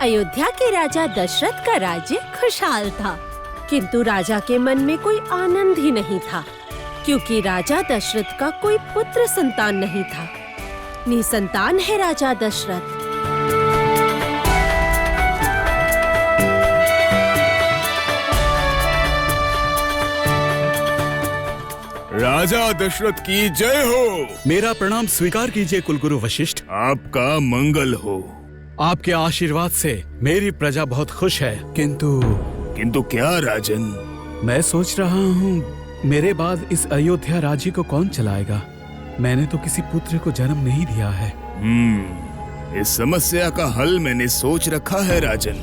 अयोध्या के राजा दशरथ का राज्य खुशहाल था, किंतु राजा के मन में कोई आनंद ही नहीं था, क्योंकि राजा दशरथ का कोई पुत्र संतान नहीं था। निसंतान है राजा दशरथ। राजा दशरथ की जय हो। मेरा प्रणाम स्वीकार कीजिए कुलगुरु वशिष्ठ। आपका मंगल हो। आपके आशीर्वाद से मेरी प्रजा बहुत खुश है, किंतु क्या राजन? मैं सोच रहा हूँ मेरे बाद इस अयोध्या राज्य को कौन चलाएगा। मैंने तो किसी पुत्र को जन्म नहीं दिया है। इस समस्या का हल मैंने सोच रखा है राजन।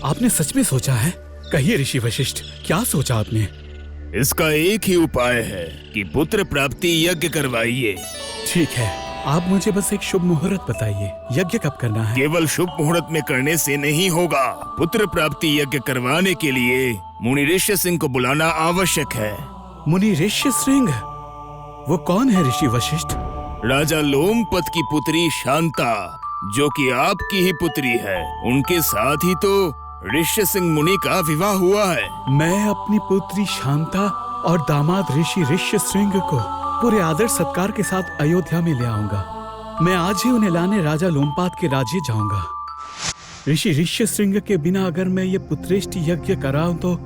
आपने सच में सोचा है? कहिए ऋषि वशिष्ठ, क्या सोचा आपने? इसका एक ही उपाय है कि पुत्र प्राप्ति यज्ञ करवाइए। ठीक है, आप मुझे बस एक शुभ मुहूर्त बताइए। यज्ञ कब करना है? केवल शुभ मुहूर्त में करने से नहीं होगा। पुत्र प्राप्ति यज्ञ करवाने के लिए मुनि ऋषि सिंह को बुलाना आवश्यक है। मुनि ऋषि सिंह? वो कौन है ऋषि वशिष्ठ? राजा लोमपत की पुत्री शांता, जो कि आपकी ही पुत्री है, उनके साथ ही तो ऋषि सिंह मुनि का विवाह हुआ है। मैं अपनी पुत्री शांता और दामाद ऋषि सिंह को पूरे आदर सत्कार के साथ अयोध्या में ले आऊंगा। मैं आज ही उन्हें लाने राजा लोमपाद के राज्य जाऊंगा। ऋषि सिंह के बिना अगर मैं ये पुत्रेष्टि यज्ञ कराऊं तो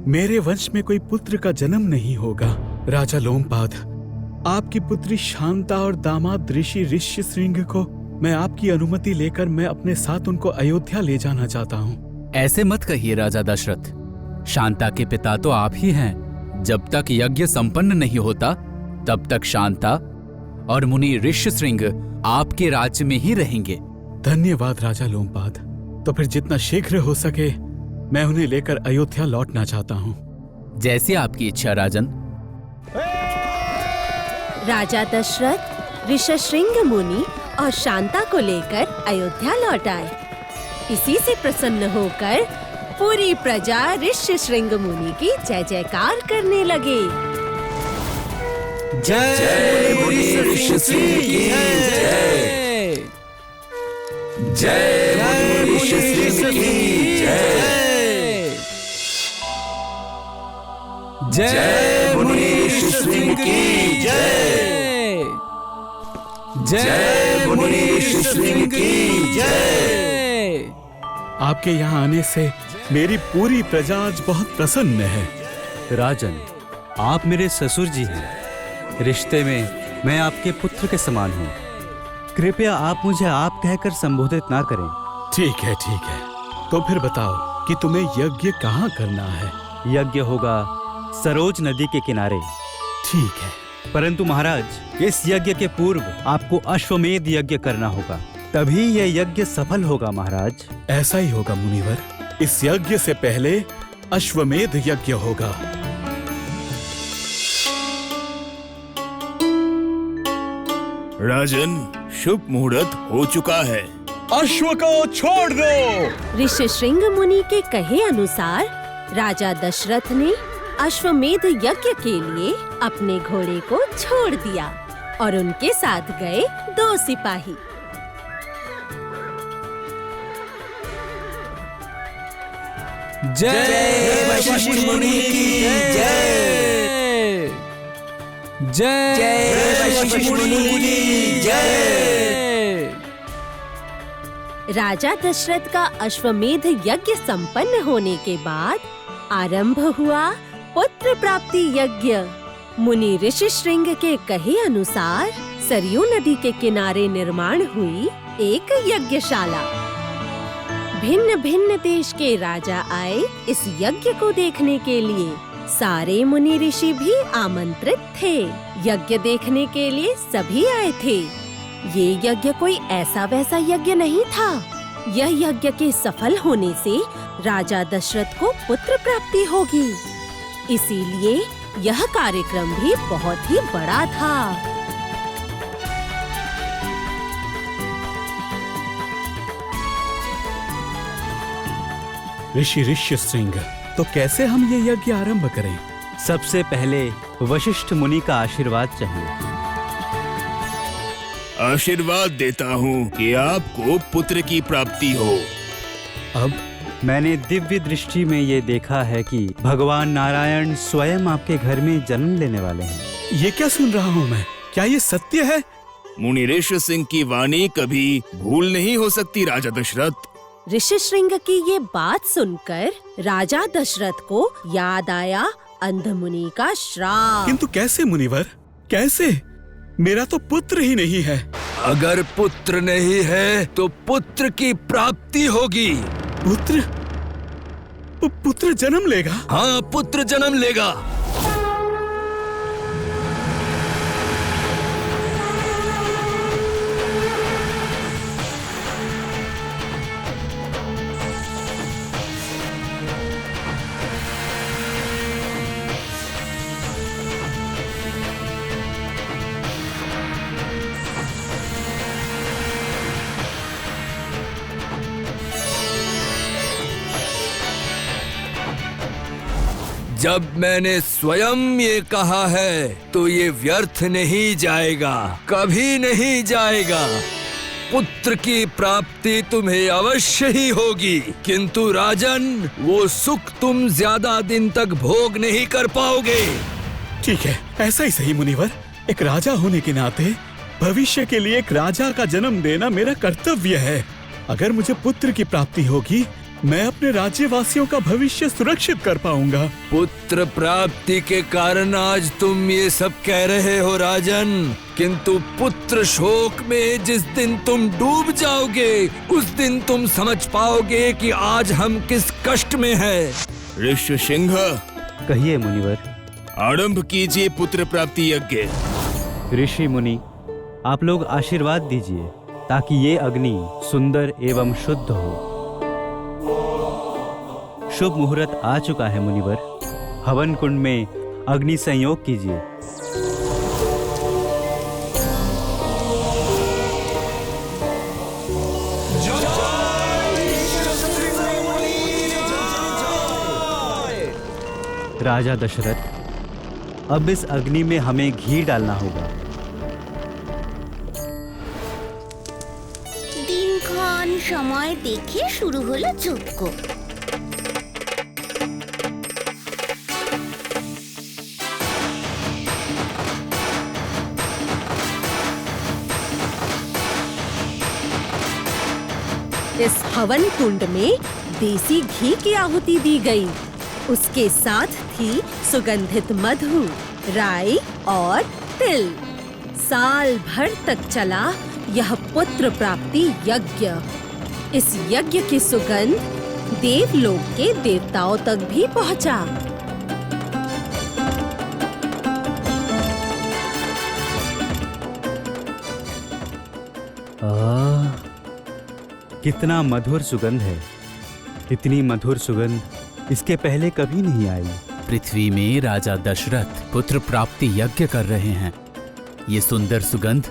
मेरे वंश में कोई पुत्र का जन्म नहीं होगा। राजा लोमपाद, आपकी पुत्री शांता और दामाद ऋषि सिंह को मैं आपकी अनुमति लेकर मैं अपने साथ उनको अयोध्या ले जाना चाहता हूँ। ऐसे मत कहिए राजा दशरथ। शांता के पिता तो आप ही हैं। जब तक यज्ञ संपन्न नहीं होता तब तक शांता और मुनि ऋषि सिंह आपके राज्य में ही रहेंगे। धन्यवाद राजा लोमपाद। तो फिर जितना शीघ्र हो सके मैं उन्हें लेकर अयोध्या लौटना चाहता हूँ। जैसी आपकी इच्छा राजन। राजा दशरथ ऋषि मुनि और शांता को लेकर अयोध्या लौट आए। इसी से प्रसन्न होकर पूरी प्रजा ऋषि मुनि की जय जयकार करने लगे। जय मुनि ऋषि सिंह की जय। जय मुनि ऋषि सिंह की जय। जय मुनि ऋषि सिंह की जय। जय मुनि ऋषि सिंह की जय। आपके यहाँ आने से मेरी पूरी प्रजा आज बहुत प्रसन्न है। राजन, आप मेरे ससुर जी हैं। रिश्ते में मैं आपके पुत्र के समान हूँ। कृपया आप मुझे आप कहकर संबोधित ना करें। ठीक है, ठीक है। तो फिर बताओ कि तुम्हें यज्ञ कहाँ करना है? यज्ञ होगा सरोज नदी के किनारे। ठीक है, परंतु महाराज, इस यज्ञ के पूर्व आपको अश्वमेध यज्ञ करना होगा, तभी यह यज्ञ सफल होगा महाराज। ऐसा ही होगा मुनिवर। इस यज्ञ से पहले अश्वमेध यज्ञ होगा। राजन, शुभ मुहूर्त हो चुका है। अश्व को छोड़ दो। ऋषि मुनि के कहे अनुसार राजा दशरथ ने अश्वमेध यज्ञ के लिए अपने घोड़े को छोड़ दिया और उनके साथ गए 2 सिपाही। जय वशिष्ठ मुनि की जय। जय वशिष्ठ मुनि की जय। राजा दशरथ का अश्वमेध यज्ञ संपन्न होने के बाद आरंभ हुआ पुत्र प्राप्ति यज्ञ। मुनि ऋषि सिंह के कहे अनुसार सरयू नदी के किनारे निर्माण हुई एक यज्ञशाला। भिन्न भिन्न देश के राजा आए इस यज्ञ को देखने के लिए। सारे मुनि ऋषि भी आमंत्रित थे। यज्ञ देखने के लिए सभी आए थे। ये यज्ञ कोई ऐसा वैसा यज्ञ नहीं था। यह यज्ञ के सफल होने से राजा दशरथ को पुत्र प्राप्ति होगी। इसीलिए यह कार्यक्रम भी बहुत ही बड़ा था। ऋषि सिंह, तो कैसे हम ये यज्ञ आरंभ करें? सबसे पहले वशिष्ठ मुनि का आशीर्वाद चाहिए। आशीर्वाद देता हूँ कि आपको पुत्र की प्राप्ति हो। अब मैंने दिव्य दृष्टि में ये देखा है कि भगवान नारायण स्वयं आपके घर में जन्म लेने वाले हैं। ये क्या सुन रहा हूँ मैं? क्या ये सत्य है? मुनि ऋषि सिंह की वाणी कभी भूल नहीं हो सकती राजा दशरथ। ऋषिशृंग की ये बात सुनकर राजा दशरथ को याद आया अंध मुनि का श्राप। किंतु कैसे मुनिवर, कैसे? मेरा तो पुत्र ही नहीं है। अगर पुत्र नहीं है तो पुत्र की प्राप्ति होगी। पुत्र? पुत्र जन्म लेगा? हाँ, पुत्र जन्म लेगा। जब मैंने स्वयं ये कहा है तो ये व्यर्थ नहीं जाएगा, कभी नहीं जाएगा। पुत्र की प्राप्ति तुम्हें अवश्य ही होगी, किंतु राजन, वो सुख तुम ज्यादा दिन तक भोग नहीं कर पाओगे। ठीक है, ऐसा ही सही मुनिवर। एक राजा होने के नाते भविष्य के लिए एक राजा का जन्म देना मेरा कर्तव्य है। अगर मुझे पुत्र की प्राप्ति होगी, मैं अपने राज्यवासियों का भविष्य सुरक्षित कर पाऊंगा। पुत्र प्राप्ति के कारण आज तुम ये सब कह रहे हो राजन, किंतु पुत्र शोक में जिस दिन तुम डूब जाओगे, उस दिन तुम समझ पाओगे कि आज हम किस कष्ट में हैं। ऋषि सिंह, कहिए मुनिवर। आरंभ कीजिए पुत्र प्राप्ति यज्ञ। ऋषि मुनि, आप लोग आशीर्वाद दीजिए ताकि ये अग्नि सुंदर एवं शुद्ध हो। शुभ मुहूर्त आ चुका है मुनिवर। हवन कुंड में अग्नि संयोग कीजिए। राजा दशरथ, अब इस अग्नि में हमें घी डालना होगा। दिनक्षण समय देखे शुरू हलो যজ্ঞ। इस हवन कुंड में देसी घी की आहुति दी गई। उसके साथ थी सुगंधित मधु, राई और तिल। साल भर तक चला यह पुत्र प्राप्ति यज्ञ। इस यज्ञ की सुगंध देवलोक के देवताओं तक भी पहुंचा। कितना मधुर सुगंध है। इतनी मधुर सुगंध इसके पहले कभी नहीं आई। पृथ्वी में राजा दशरथ पुत्र प्राप्ति यज्ञ कर रहे हैं। ये सुंदर सुगंध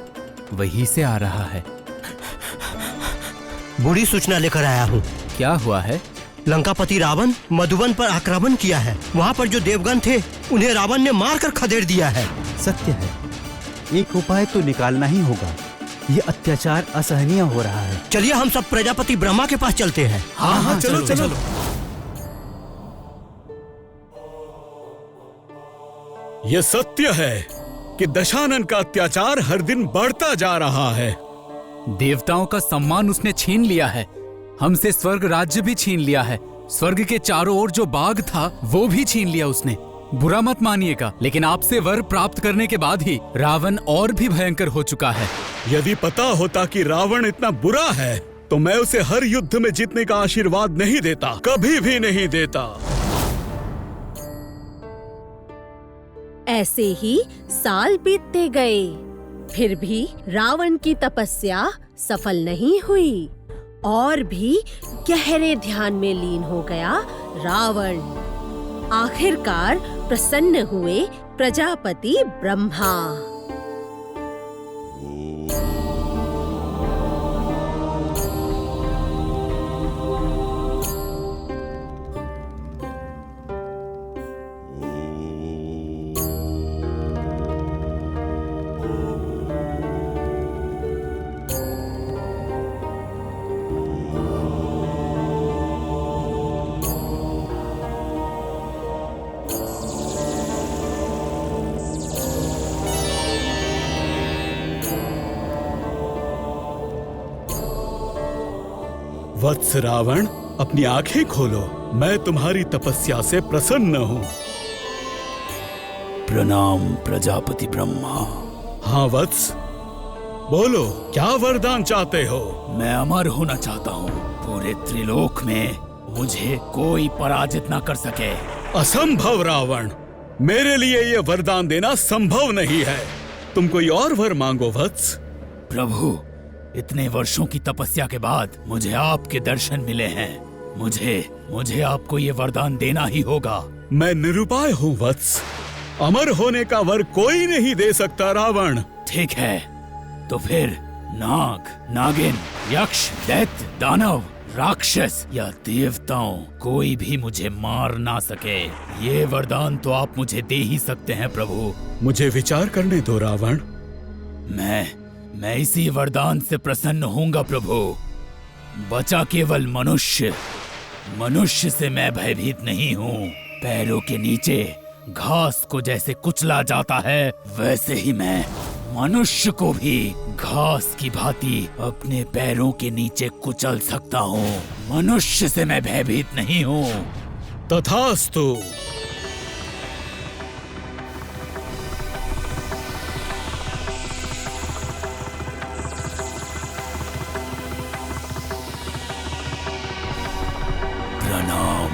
वहीं से आ रहा है। बुरी सूचना लेकर आया हूँ। क्या हुआ है? लंकापति रावण मधुबन पर आक्रमण किया है। वहाँ पर जो देवगण थे, उन्हें रावण ने मारकर खदेड़ दिया है। सत्य है। एक उपाय तो निकालना ही होगा। ये अत्याचार असहनीय हो रहा है। चलिए हम सब प्रजापति ब्रह्मा के पास चलते हैं। हाँ, चलो। ये सत्य है कि दशानन का अत्याचार हर दिन बढ़ता जा रहा है। देवताओं का सम्मान उसने छीन लिया है। हमसे स्वर्ग राज्य भी छीन लिया है। स्वर्ग के चारों ओर जो बाग था वो भी छीन लिया उसने। बुरा मत मानिएगा, लेकिन आपसे वर प्राप्त करने के बाद ही रावण और भी भयंकर हो चुका है। यदि पता होता कि रावण इतना बुरा है तो मैं उसे हर युद्ध में जीतने का आशीर्वाद नहीं देता, कभी भी नहीं देता। ऐसे ही साल बीतते गए, फिर भी रावण की तपस्या सफल नहीं हुई। और भी गहरे ध्यान में लीन हो गया रावण। आखिरकार प्रसन्न हुए प्रजापति ब्रह्मा। वत्स रावण, अपनी आंखें खोलो। मैं तुम्हारी तपस्या से प्रसन्न हूँ। प्रणाम प्रजापति ब्रह्मा। हाँ वत्स, बोलो, क्या वरदान चाहते हो? मैं अमर होना चाहता हूँ। पूरे त्रिलोक में मुझे कोई पराजित ना कर सके। असंभव रावण, मेरे लिए ये वरदान देना संभव नहीं है। तुम कोई और वर मांगो वत्स। प्रभु, इतने वर्षों की तपस्या के बाद मुझे आपके दर्शन मिले हैं। मुझे आपको ये वरदान देना ही होगा। मैं निरुपाय हूँ वत्स। अमर होने का वर कोई नहीं दे सकता रावण। ठीक है, तो फिर नाग, नागिन, यक्ष, दैत्य, दानव, राक्षस या देवताओं कोई भी मुझे मार ना सके। ये वरदान तो आप मुझे दे ही सकते हैं प्रभु। मुझे विचार करने दो रावण। मैं इसी वरदान से प्रसन्न होऊंगा प्रभु। बचा केवल मनुष्य। मनुष्य से मैं भयभीत नहीं हूँ। पैरों के नीचे घास को जैसे कुचला जाता है, वैसे ही मैं मनुष्य को भी घास की भांति अपने पैरों के नीचे कुचल सकता हूँ। मनुष्य से मैं भयभीत नहीं हूँ। तथास्तु। प्रणाम।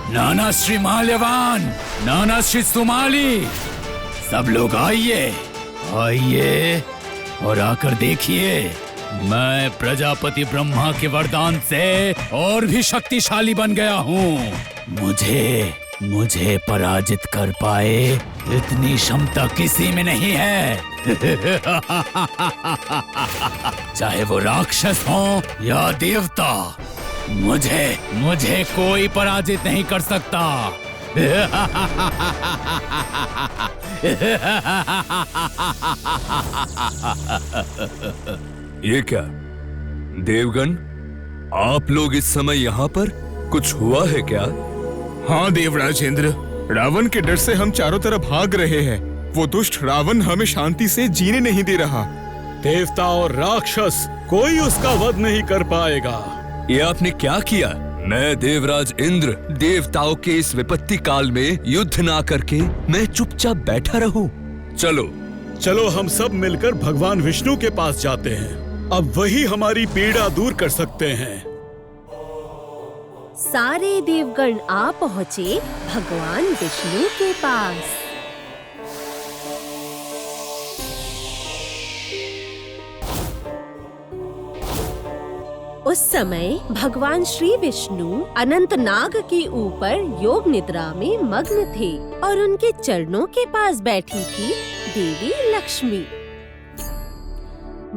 नाना श्री माल्यवान, नाना श्री सुमाली, सब लोग आइए और आकर देखिए। मैं प्रजापति ब्रह्मा के वरदान से और भी शक्तिशाली बन गया हूँ। मुझे पराजित कर पाए इतनी क्षमता किसी में नहीं है। चाहे वो राक्षस हो या देवता, मुझे कोई पराजित नहीं कर सकता। ये क्या देवगण, आप लोग इस समय यहाँ पर? कुछ हुआ है क्या? हाँ देवराज इंद्र, रावण के डर से हम चारों तरफ भाग रहे हैं। वो दुष्ट रावण हमें शांति से जीने नहीं दे रहा। देवता और राक्षस कोई उसका वध नहीं कर पाएगा। ये आपने क्या किया? मैं देवराज इंद्र देवताओं के इस विपत्ति काल में युद्ध ना करके मैं चुपचाप बैठा रहूं? चलो हम सब मिलकर भगवान विष्णु के पास जाते हैं। अब वही हमारी पीड़ा दूर कर सकते हैं। सारे देवगण आ पहुँचे भगवान विष्णु के पास। उस समय भगवान श्री विष्णु अनंत नाग के ऊपर योग निद्रा में मग्न थे और उनके चरणों के पास बैठी थी देवी लक्ष्मी।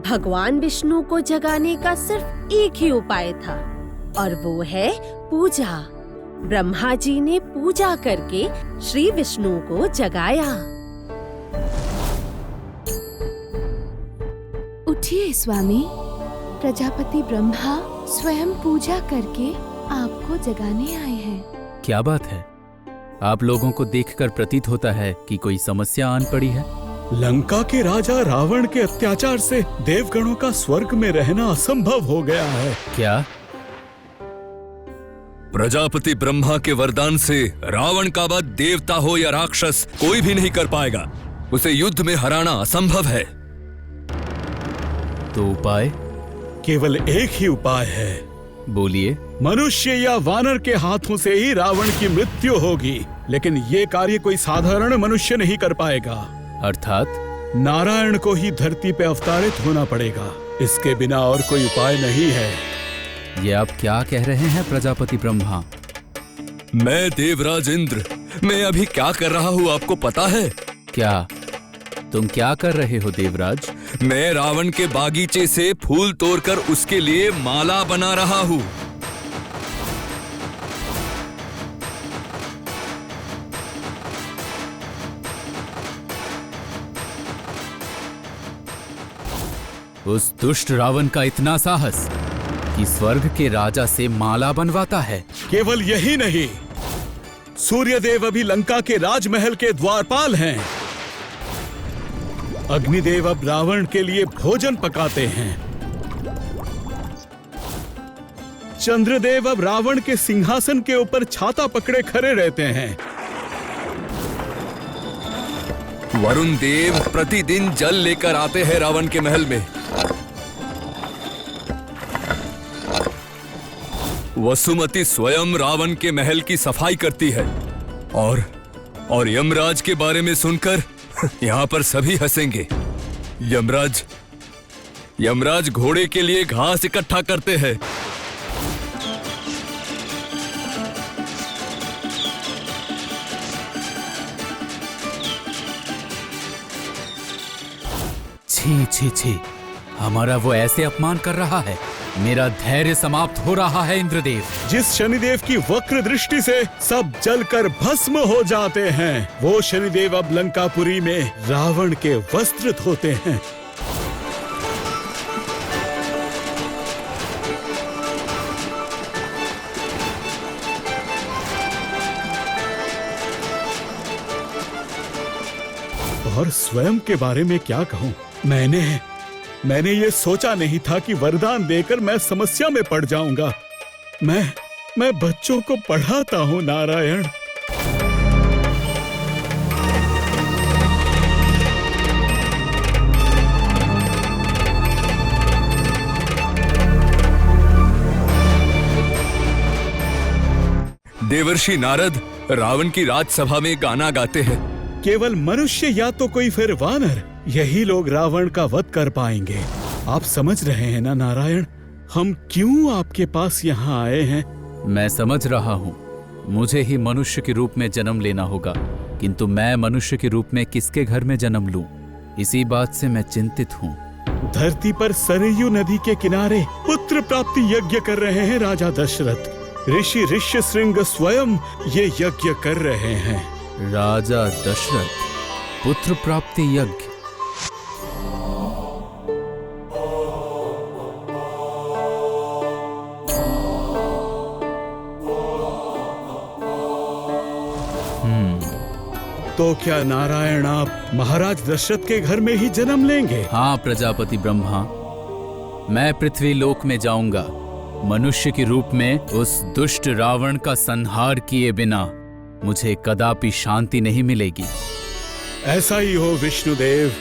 भगवान विष्णु को जगाने का सिर्फ एक ही उपाय था और वो है पूजा। ब्रह्मा जी ने पूजा करके श्री विष्णु को जगाया। उठिए स्वामी, प्रजापति ब्रह्मा स्वयं पूजा करके आपको जगाने आए हैं। क्या बात है? आप लोगों को देखकर प्रतीत होता है कि कोई समस्या आन पड़ी है। लंका के राजा रावण के अत्याचार से देवगणों का स्वर्ग में रहना असंभव हो गया है। क्या? प्रजापति ब्रह्मा के वरदान से रावण का वध देवता हो या राक्षस कोई भी नहीं कर पाएगा। उसे युद्ध में हराना असंभव है। तो उपाय? केवल एक ही उपाय है। बोलिए। मनुष्य या वानर के हाथों से ही रावण की मृत्यु होगी, लेकिन ये कार्य कोई साधारण मनुष्य नहीं कर पाएगा। अर्थात? नारायण को ही धरती पे अवतारित होना पड़ेगा। इसके बिना और कोई उपाय नहीं है। ये आप क्या कह रहे हैं प्रजापति ब्रह्मा? मैं देवराज इंद्र, मैं अभी क्या कर रहा हूँ आपको पता है? क्या? तुम क्या कर रहे हो देवराज? मैं रावण के बागीचे से फूल तोड़कर उसके लिए माला बना रहा हूँ। उस दुष्ट रावण का इतना साहस कि स्वर्ग के राजा से माला बनवाता है। केवल यही नहीं, सूर्यदेव अभी लंका के राजमहल के द्वारपाल हैं। अग्निदेव अब रावण के लिए भोजन पकाते हैं। चंद्रदेव अब रावण के सिंहासन के ऊपर छाता पकड़े खड़े रहते हैं। वरुण देव प्रतिदिन जल लेकर आते हैं रावण के महल में। वसुमती स्वयं रावण के महल की सफाई करती है और यमराज के बारे में सुनकर यहाँ पर सभी हंसेंगे। यमराज घोड़े के लिए घास इकट्ठा करते हैं। छी छी छी, हमारा वो ऐसे अपमान कर रहा है। मेरा धैर्य समाप्त हो रहा है इंद्रदेव। जिस शनिदेव की वक्र दृष्टि से सब जलकर भस्म हो जाते हैं, वो शनिदेव अब लंकापुरी में रावण के वस्त्र धोते हैं। और स्वयं के बारे में क्या कहूं? मैंने ये सोचा नहीं था कि वरदान देकर मैं समस्या में पड़ जाऊंगा। मैं बच्चों को पढ़ाता हूं नारायण। देवर्षि नारद रावण की राजसभा में गाना गाते हैं। केवल मनुष्य या तो कोई फिर वानर, यही लोग रावण का वध कर पाएंगे। आप समझ रहे हैं ना नारायण, हम क्यों आपके पास यहाँ आए हैं? मैं समझ रहा हूँ, मुझे ही मनुष्य के रूप में जन्म लेना होगा, किंतु मैं मनुष्य के रूप में किसके घर में जन्म लूं? इसी बात से मैं चिंतित हूँ। धरती पर सरयू नदी के किनारे पुत्र प्राप्ति यज्ञ कर रहे हैं राजा दशरथ। ऋषि ऋष्यशृंग स्वयं ये यज्ञ कर रहे हैं। राजा दशरथ, पुत्र प्राप्ति यज्ञ। तो क्या नारायण आप महाराज दशरथ के घर में ही जन्म लेंगे? हाँ प्रजापति ब्रह्मा, मैं पृथ्वी लोक में जाऊंगा। मनुष्य के रूप में उस दुष्ट रावण का संहार किए बिना मुझे कदापि शांति नहीं मिलेगी। ऐसा ही हो विष्णुदेव।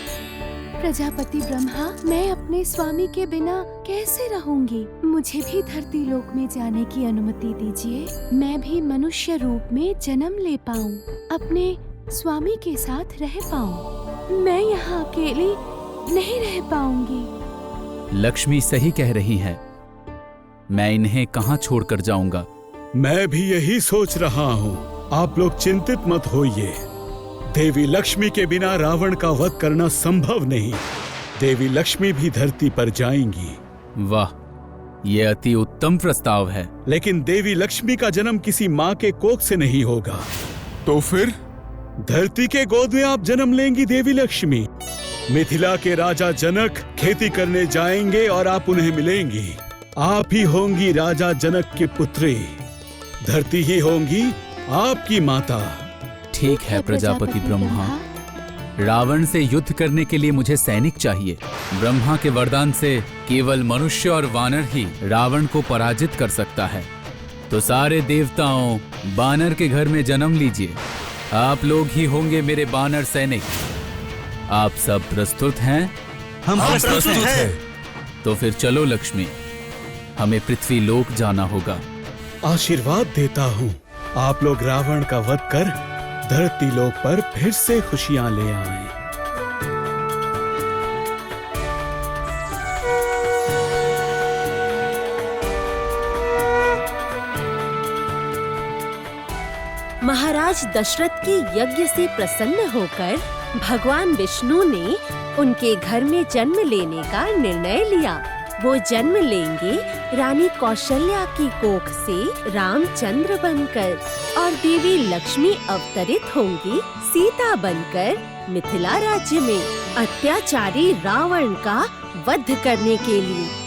प्रजापति ब्रह्मा, मैं अपने स्वामी के बिना कैसे रहूंगी? मुझे भी धरती लोक में जाने की अनुमति दीजिए। मैं भी मनुष्य रूप में जन्म ले पाऊं, अपने स्वामी के साथ रह पाऊं। मैं यहाँ अकेली नहीं रह पाऊंगी। लक्ष्मी सही कह रही है, मैं इन्हें कहाँ छोड़कर जाऊंगा? मैं भी यही सोच रहा हूँ। आप लोग चिंतित मत होइए। देवी लक्ष्मी के बिना रावण का वध करना संभव नहीं। देवी लक्ष्मी भी धरती पर जाएंगी। वाह, ये अति उत्तम प्रस्ताव है। लेकिन देवी लक्ष्मी का जन्म किसी माँ के कोख से नहीं होगा। तो फिर? धरती के गोद में आप जन्म लेंगी देवी लक्ष्मी। मिथिला के राजा जनक खेती करने जाएंगे और आप उन्हें मिलेंगी। आप ही होंगी राजा जनक की पुत्री। धरती ही होंगी आपकी माता। ठीक है प्रजापति ब्रह्मा। रावण से युद्ध करने के लिए मुझे सैनिक चाहिए। ब्रह्मा के वरदान से केवल मनुष्य और वानर ही रावण को पराजित कर सकता है। तो सारे देवताओं, बानर के घर में जन्म लीजिए। आप लोग ही होंगे मेरे बानर सैनिक। आप सब प्रस्तुत हैं? हम प्रस्तुत हैं। तो फिर चलो लक्ष्मी, हमें पृथ्वी लोक जाना होगा। आशीर्वाद देता हूँ, आप लोग रावण का वध कर धरती लोक पर फिर से खुशियां ले आए। महाराज दशरथ के यज्ञ से प्रसन्न होकर भगवान विष्णु ने उनके घर में जन्म लेने का निर्णय लिया। वो जन्म लेंगे रानी कौशल्या की कोख से रामचंद्र बनकर और देवी लक्ष्मी अवतरित होंगी सीता बनकर मिथिला राज्य में अत्याचारी रावण का वध करने के लिए।